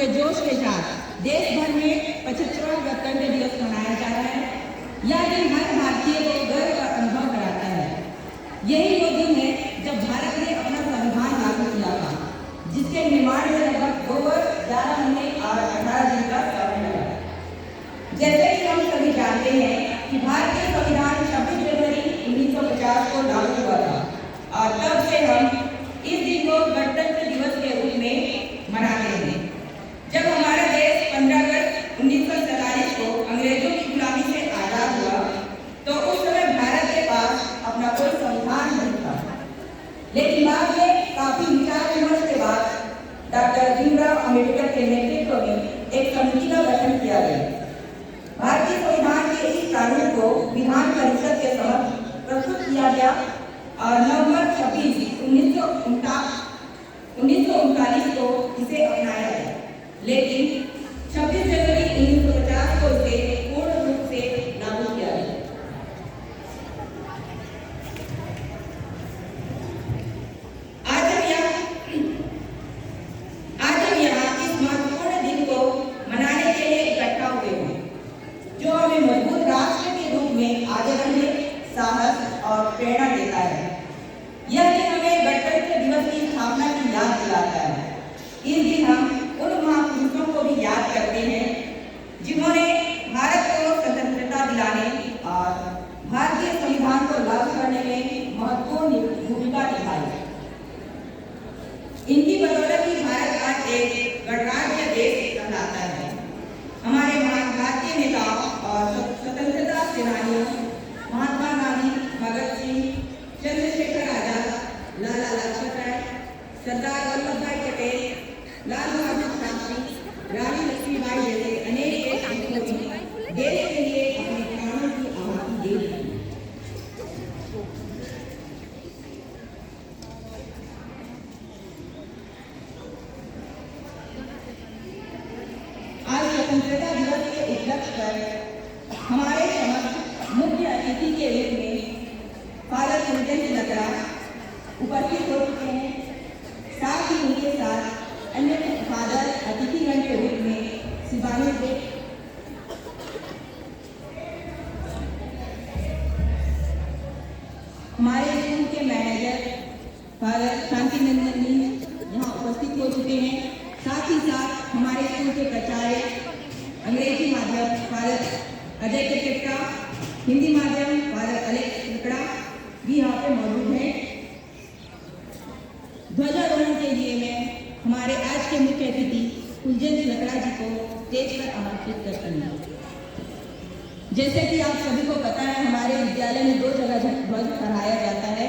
पूरे जोश के साथ देश भर में 75वां गणतंत्र दिवस मनाया जा रहा है। यह दिन हर भारतीय को गर्व का अनुभव कराता है। यही वो दिन है जब भारत ने अपना संविधान लागू किया था, जिसके निर्माण में लगभग 2 वर्ष 11 महीने और 18 दिन का समय लगा। जैसे कि हम सभी जानते हैं कि भारतीय संविधान 26 जनवरी 1950 को लागू हुआ था और तब से हम इस दिन को गणतंत्र दिवस के रूप में मनाते हैं। जब हमारा देश 15 अगस्त 1947 को अंग्रेजों की गुलामी से आजाद हुआ तो उस समय भारत के पास अपना कोई संविधान नहीं था, लेकिन बाद में काफी विचार विमर्श के बाद डॉक्टर भीमराव अम्बेडकर के नेतृत्व में एक समिति का गठन किया गया। भारतीय संविधान के इस कानून को विधान परिषद के समक्ष प्रस्तुत किया गया और नवंबर 26, 1939 को इसे अपनाया गया, लेकिन 26 जनवरी 1950 को इसे पूर्ण रूप से लागू किया गया। आज हम यहाँ इस महत्वपूर्ण दिन को मनाने के लिए इकट्ठा हुए हैं, जो हमें मजबूत राष्ट्र के रूप में आगे बढ़ने, साहस और प्रेरणा देता है। यह दिन हमें गणतंत्र दिवस की स्थापना की याद दिलाता है। इस दिन हम उन महापुरुषों को भी याद करते हैं जिन्होंने भारत को स्वतंत्रता दिलाने और भारतीय संविधान को लागू करने में महत्वपूर्ण भूमिका निभाई। इनकी बदौलत ही भारत आज एक गणराज्य देश कहलाता है। हमारे भारतीय नेताओं और स्वतंत्रता सेनानियों महात्मा गांधी, भगत सिंह, चंद्रशेखर आजाद, लाला लाजपत राय, सरदार वल्लभ भाई पटेल, लाल बहादुर शास्त्री, रानी लक्ष्मीबाई जैसे अनेक देशभक्तों ने देश के लिए अपने प्राणों की आहुति दे दी। आज स्वतंत्रता दिवस के उपलक्ष्य पर हमारे समक्ष मुख्य अतिथि के रूप में फादर कुलचंद लकड़ा उपस्थित हो चुके हैं। साथ ही उनके साथ अन्य फादर अतिथिगण के रूप में शिवानी जी, हमारे स्कूल के मैनेजर फादर शांति नंदन जी यहाँ उपस्थित हो चुके हैं। साथ ही साथ हमारे स्कूल के प्राचार्य अंग्रेजी माध्यम फादर अजय टिकटा, हिंदी माध्यम फादर अलेक्स लकड़ा भी यहाँ पे मौजूद हैं। ध्वजारोहण के लिए मैं हमारे आज के मुख्य अतिथि कुलचंद लकड़ा जी को स्टेज पर आमंत्रित करती हूँ। जैसे कि आप सभी को पता है, हमारे विद्यालय में 2 जगह ध्वज फहराया जाता है।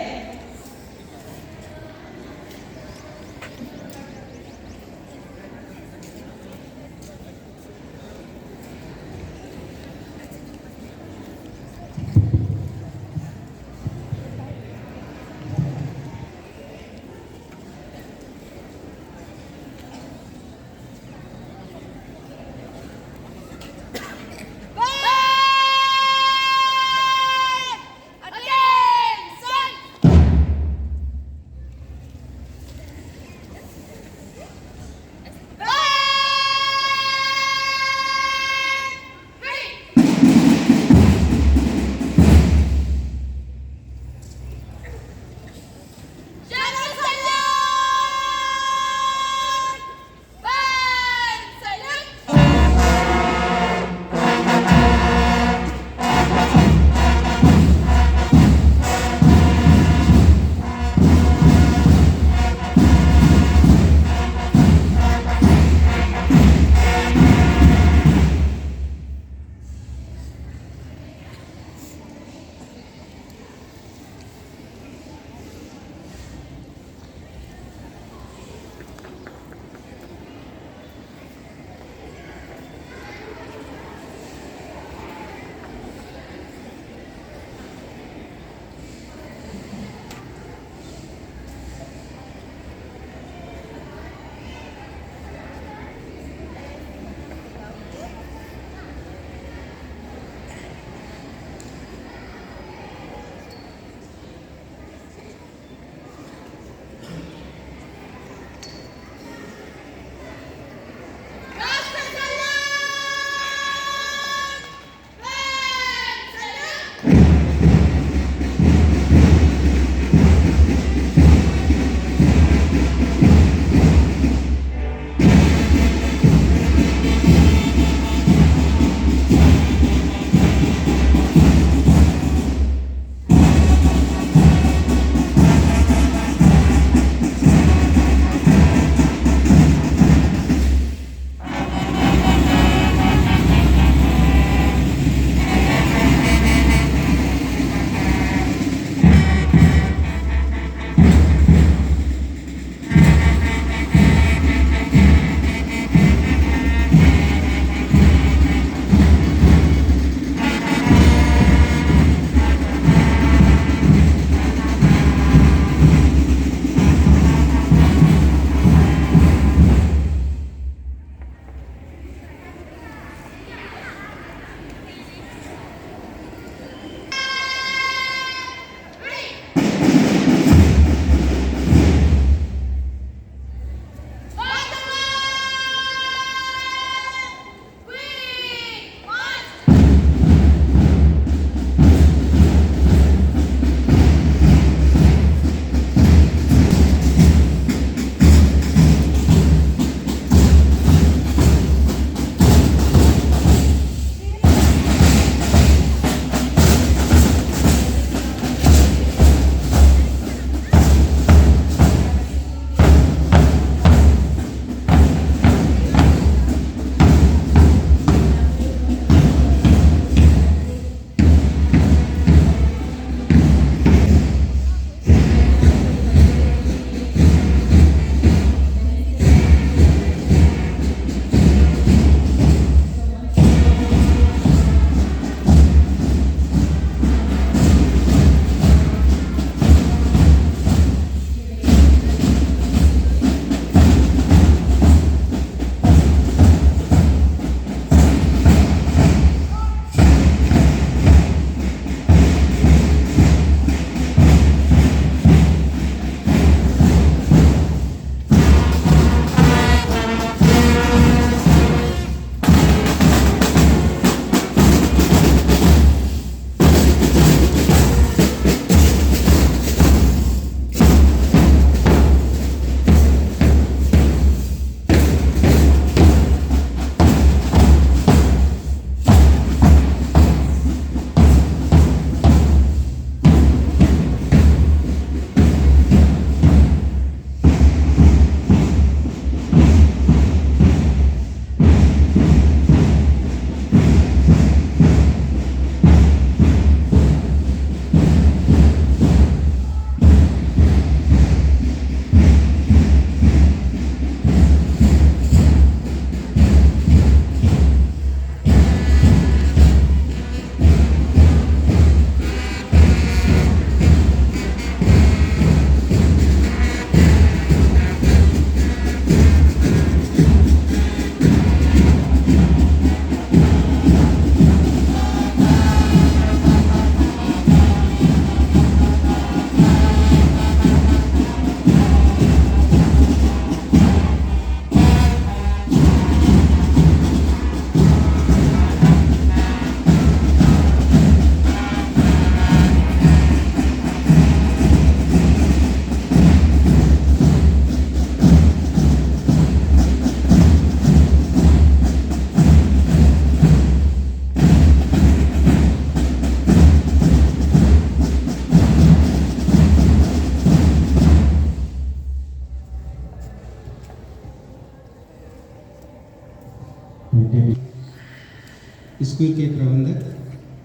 स्कूल के प्रबंधक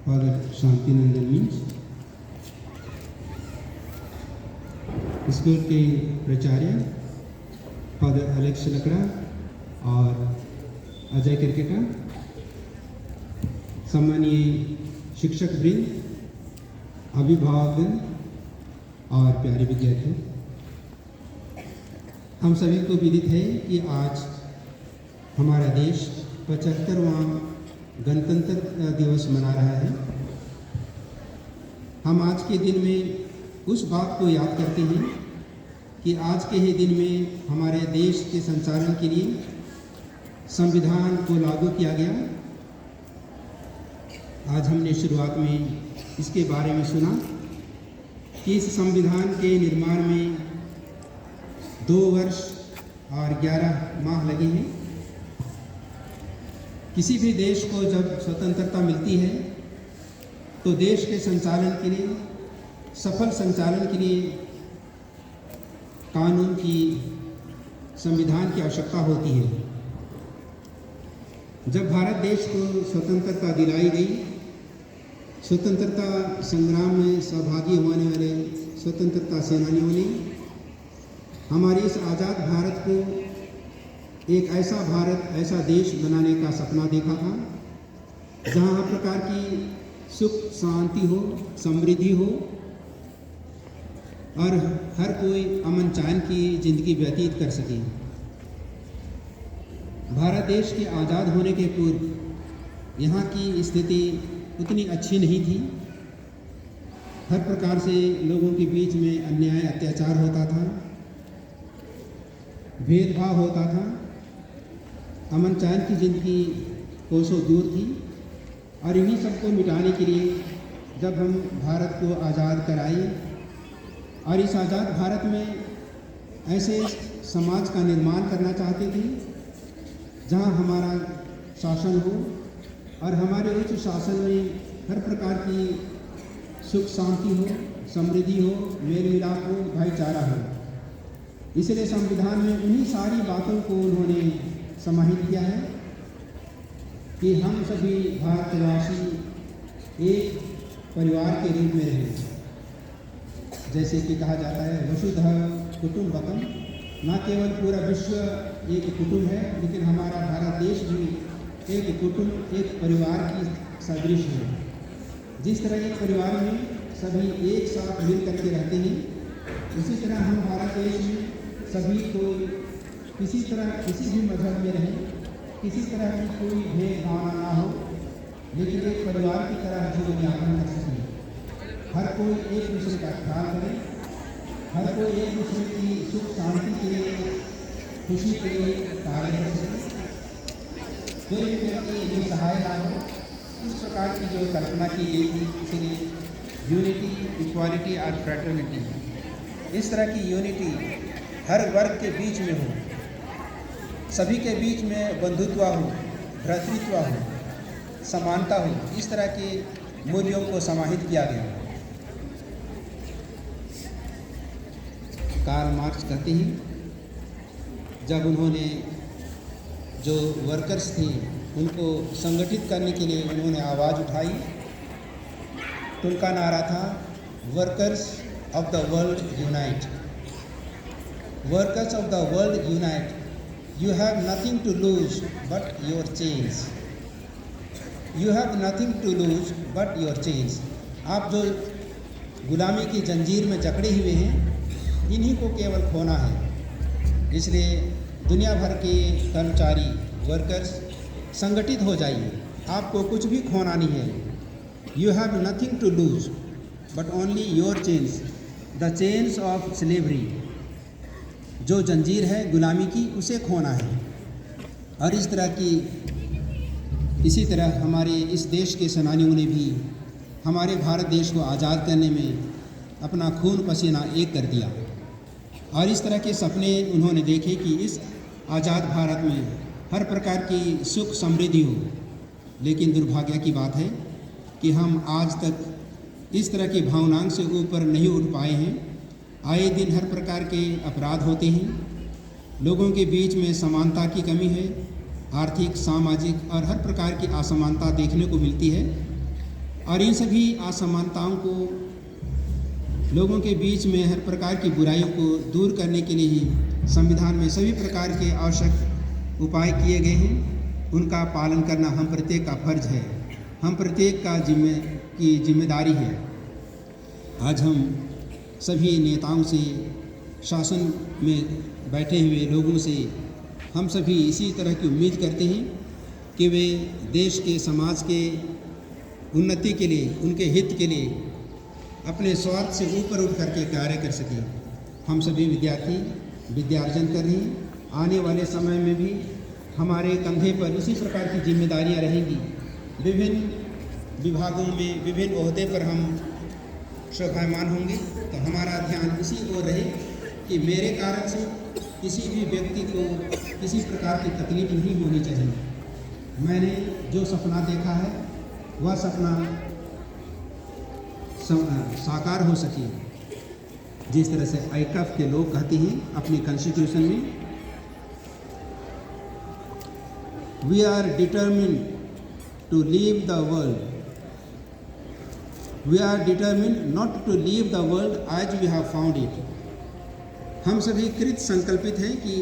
फादर शांति नंदन मींज, स्कूल के प्राचार्य फादर अलेक्स लकड़ा और अजय क्रिकेटर, सम्मानीय शिक्षक वृंद, अभिभावकगण और प्यारे विद्यार्थी, हम सभी को विदित है कि आज हमारा देश 75वां गणतंत्र दिवस मना रहा है। हम आज के दिन में उस बात को याद करते हैं कि आज के ही दिन में हमारे देश के संचालन के लिए संविधान को लागू किया गया। आज हमने शुरुआत में इसके बारे में सुना कि इस संविधान के निर्माण में 2 वर्ष और 11 माह लगे हैं। किसी भी देश को जब स्वतंत्रता मिलती है तो देश के संचालन के लिए, सफल संचालन के लिए कानून की, संविधान की आवश्यकता होती है। जब भारत देश को स्वतंत्रता दिलाई गई, स्वतंत्रता संग्राम में सहभागी होने वाले स्वतंत्रता सेनानियों ने हमारे इस आज़ाद भारत को एक ऐसा भारत, ऐसा देश बनाने का सपना देखा था जहाँ हर प्रकार की सुख शांति हो, समृद्धि हो और हर कोई अमन चैन की जिंदगी व्यतीत कर सके। भारत देश के आज़ाद होने के पूर्व यहाँ की स्थिति उतनी अच्छी नहीं थी। हर प्रकार से लोगों के बीच में अन्याय, अत्याचार होता था, भेदभाव होता था, अमन चैन की जिंदगी कोसों दूर थी। और इन्हीं सबको मिटाने के लिए जब हम भारत को आज़ाद कराए और इस आज़ाद भारत में ऐसे समाज का निर्माण करना चाहते थे जहां हमारा शासन हो और हमारे उच्च शासन में हर प्रकार की सुख शांति हो, समृद्धि हो, मेल मिलाप हो, भाईचारा हो। इसलिए संविधान में उन्हीं सारी बातों को उन्होंने समाहित किया है कि हम सभी भारतवासी एक परिवार के रूप में रहें। जैसे कि कहा जाता है वसुधैव कुटुम्बकम, न केवल पूरा विश्व एक कुटुंब है, लेकिन हमारा भारत देश भी एक कुटुंब, एक परिवार की सदृश है। जिस तरह एक परिवार में सभी एक साथ मिल करके रहते हैं, उसी तरह हम भारत देश में सभी को किसी तरह, किसी भी मजहब में रहें, किसी तरह की कोई भेदभाव ना हो, लेकिन एक परिवार की तरह जीवन यापन कर सकें। हर कोई एक दूसरे का ख्याल करे, हर कोई एक दूसरे की सुख शांति के लिए, खुशी के लिए कार्य कर सके। कोई भी व्यक्ति ये सहाय ना हो, इस प्रकार की जो कल्पना की गई थी, इसलिए यूनिटी, इक्वालिटी और फ्रेटर्निटी, इस तरह की यूनिटी हर वर्ग के बीच में हो, सभी के बीच में बंधुत्व हो, भ्रातृत्व हो, समानता हो, इस तरह के मूल्यों को समाहित किया गया। कार्ल मार्क्स कहते हैं जब उन्होंने जो वर्कर्स थे उनको संगठित करने के लिए उन्होंने आवाज़ उठाई, तो उनका नारा था workers of the world unite. Workers of the world unite, you have nothing to lose but your chains. You have nothing to lose but your chains. आप जो गुलामी की जंजीर में जकड़े हुए हैं, इन्हीं को केवल खोना है। इसलिए दुनिया भर के कर्मचारी, वर्कर्स संगठित हो जाइए, आपको कुछ भी खोना नहीं है। You have nothing to lose but only your chains, the chains of slavery. जो जंजीर है गुलामी की, उसे खोना है। और इस तरह की, इसी तरह हमारे इस देश के सेनानियों ने भी हमारे भारत देश को आज़ाद करने में अपना खून पसीना एक कर दिया। और इस तरह के सपने उन्होंने देखे कि इस आज़ाद भारत में हर प्रकार की सुख समृद्धि हो। लेकिन दुर्भाग्य की बात है कि हम आज तक इस तरह की भावनाओं से ऊपर नहीं उठ पाए हैं। आए दिन हर प्रकार के अपराध होते हैं, लोगों के बीच में समानता की कमी है, आर्थिक, सामाजिक और हर प्रकार की असमानता देखने को मिलती है और इन सभी असमानताओं को लोगों के बीच में हर प्रकार की बुराइयों को दूर करने के लिए ही संविधान में सभी प्रकार के आवश्यक उपाय किए गए हैं। उनका पालन करना हम प्रत्येक का फर्ज है, हम प्रत्येक का जिम्मेदारी है। आज हम सभी नेताओं से, शासन में बैठे हुए लोगों से हम सभी इसी तरह की उम्मीद करते हैं कि वे देश के, समाज के उन्नति के लिए, उनके हित के लिए अपने स्वार्थ से ऊपर उठ करके कार्य कर सकें। हम सभी विद्यार्थी विद्यार्जन कर रहे हैं। आने वाले समय में भी हमारे कंधे पर इसी प्रकार की जिम्मेदारियां रहेंगी। विभिन्न विभागों में, विभिन्न ओहदे पर हम शोभायमान होंगे, तो हमारा ध्यान इसी ओर रहे कि मेरे कारण से किसी भी व्यक्ति को किसी प्रकार की तकलीफ नहीं होनी चाहिए। मैंने जो सपना देखा है वह सपना साकार हो सके। जिस तरह से आईकफ के लोग कहते हैं अपनी कॉन्स्टिट्यूशन में, we are determined to leave the world, we are determined not to leave the world as we have found it. हम सभी कृत संकल्पित हैं कि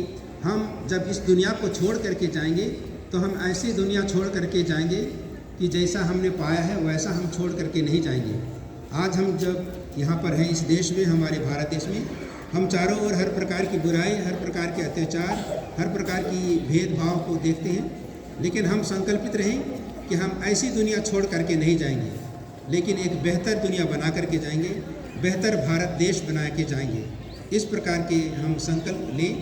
हम जब इस दुनिया को छोड़ करके जाएंगे तो हम ऐसी दुनिया छोड़ करके जाएंगे कि जैसा हमने पाया है वैसा हम छोड़ करके नहीं जाएंगे। आज हम जब यहाँ पर हैं इस देश में, हमारे भारत देश में, हम चारों ओर हर प्रकार की बुराई, हर प्रकार के अत्याचार, हर प्रकार की भेदभाव को देखते हैं, लेकिन हम संकल्पित रहें कि हम ऐसी दुनिया छोड़ करके नहीं जाएंगे, लेकिन एक बेहतर दुनिया बना करके जाएंगे, बेहतर भारत देश बना के जाएंगे। इस प्रकार के हम संकल्प लें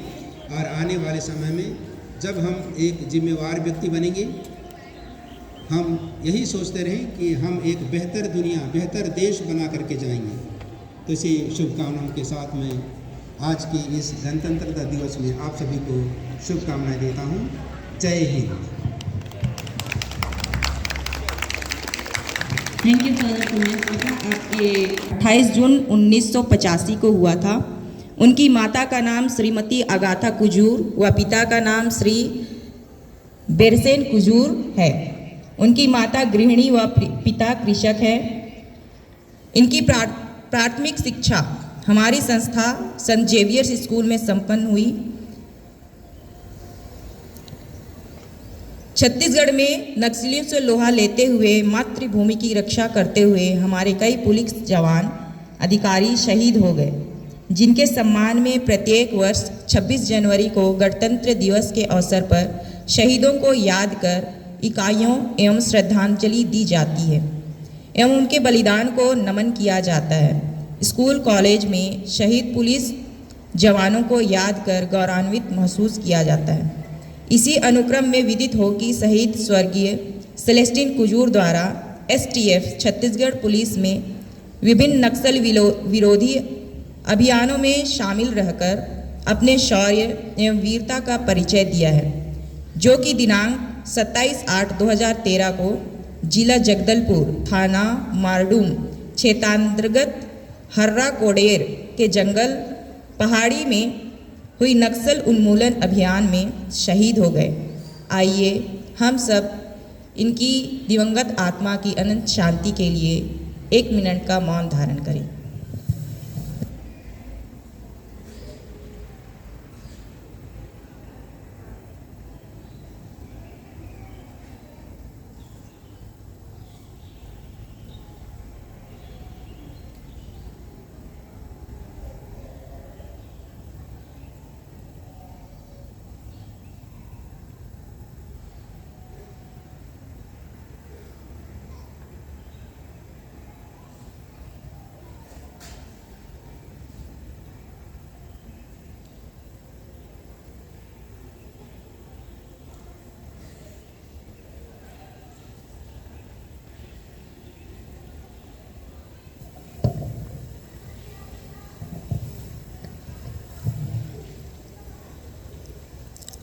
और आने वाले समय में जब हम एक जिम्मेवार व्यक्ति बनेंगे, हम यही सोचते रहें कि हम एक बेहतर दुनिया, बेहतर देश बना करके जाएंगे। तो इसी शुभकामनाओं के साथ मैं आज के इस गणतंत्रता दिवस में आप सभी को शुभकामनाएं देता हूँ। जय हिंद। Thank you sir. आपके 28 जून 1985 को हुआ था। उनकी माता का नाम श्रीमती अगाथा कुजूर व पिता का नाम श्री बेरसेन कुजूर है। उनकी माता गृहिणी व पिता कृषक है। इनकी प्राथमिक शिक्षा हमारी संस्था सेंट जेवियर्स स्कूल में संपन्न हुई। छत्तीसगढ़ में नक्सलियों से लोहा लेते हुए मातृभूमि की रक्षा करते हुए हमारे कई पुलिस जवान अधिकारी शहीद हो गए, जिनके सम्मान में प्रत्येक वर्ष 26 जनवरी को गणतंत्र दिवस के अवसर पर शहीदों को याद कर इकाइयों एवं श्रद्धांजलि दी जाती है एवं उनके बलिदान को नमन किया जाता है। स्कूल कॉलेज में शहीद पुलिस जवानों को याद कर गौरवान्वित महसूस किया जाता है। इसी अनुक्रम में विदित हो कि शहीद स्वर्गीय सेलेस्टिन कुजूर द्वारा STF छत्तीसगढ़ पुलिस में विभिन्न नक्सल विरोधी अभियानों में शामिल रहकर अपने शौर्य एवं वीरता का परिचय दिया है, जो कि दिनांक 27/8/2013 को जिला जगदलपुर, थाना मारडूम क्षेत्रांतर्गत हर्रा कोडेर के जंगल पहाड़ी में हुई नक्सल उन्मूलन अभियान में शहीद हो गए। आइए हम सब इनकी दिवंगत आत्मा की अनंत शांति के लिए 1 मिनट का मौन धारण करें।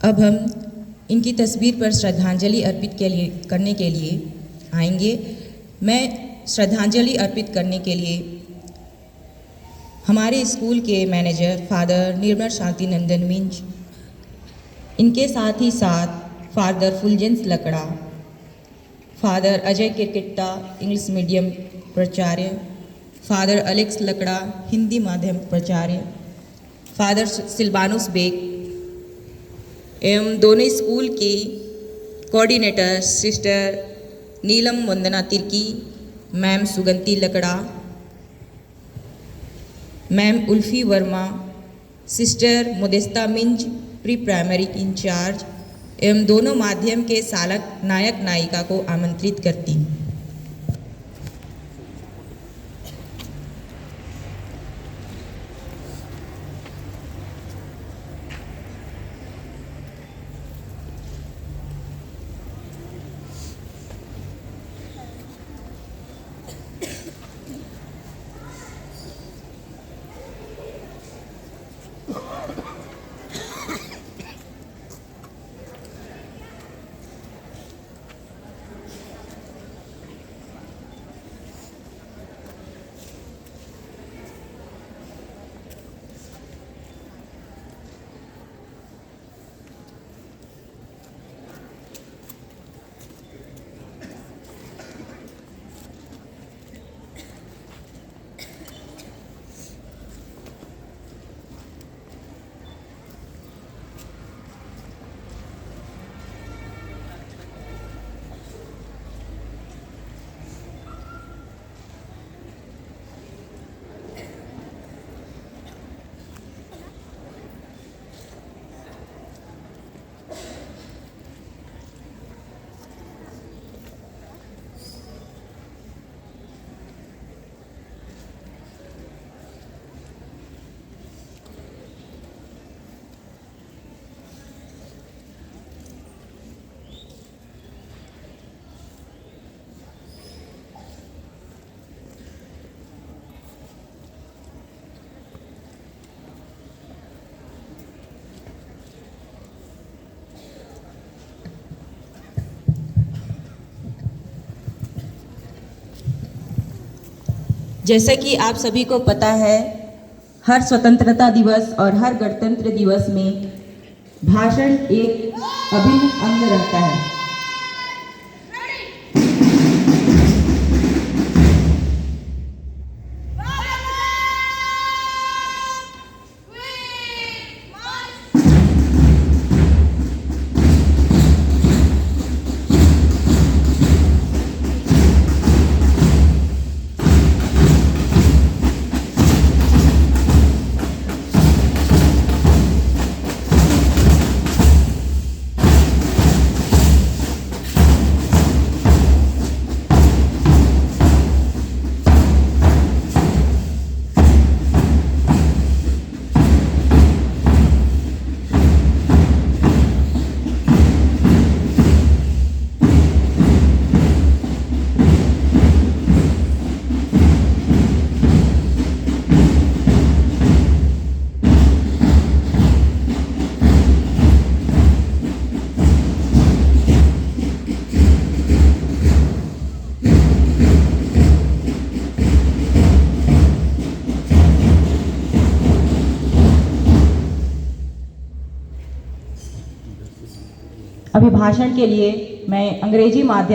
अब हम इनकी तस्वीर पर श्रद्धांजलि अर्पित करने के लिए आएंगे। मैं श्रद्धांजलि अर्पित करने के लिए हमारे स्कूल के मैनेजर फादर निर्मल शांति नंदन मिंज, इनके साथ ही साथ father Fulgence Lakra, father Ajay Kirkitta English medium प्राचार्य, फादर अलेक्स लकड़ा हिंदी माध्यम प्राचार्य, फादर सिल्वानुस बेग एवं दोनों स्कूल की coordinator sister Neelam Vandana Tirkey, ma'am Suganti Lakra, ma'am Ulfi Verma, sister Modesta Minj pre primary incharge एवं दोनों माध्यम के सालक नायक नायिका को आमंत्रित करती हूँ। जैसा कि आप सभी को पता है, हर स्वतंत्रता दिवस और हर गणतंत्र दिवस में भाषण एक अभिन्न अंग रहता है। अभिभाषण के लिए मैं अंग्रेजी माध्यम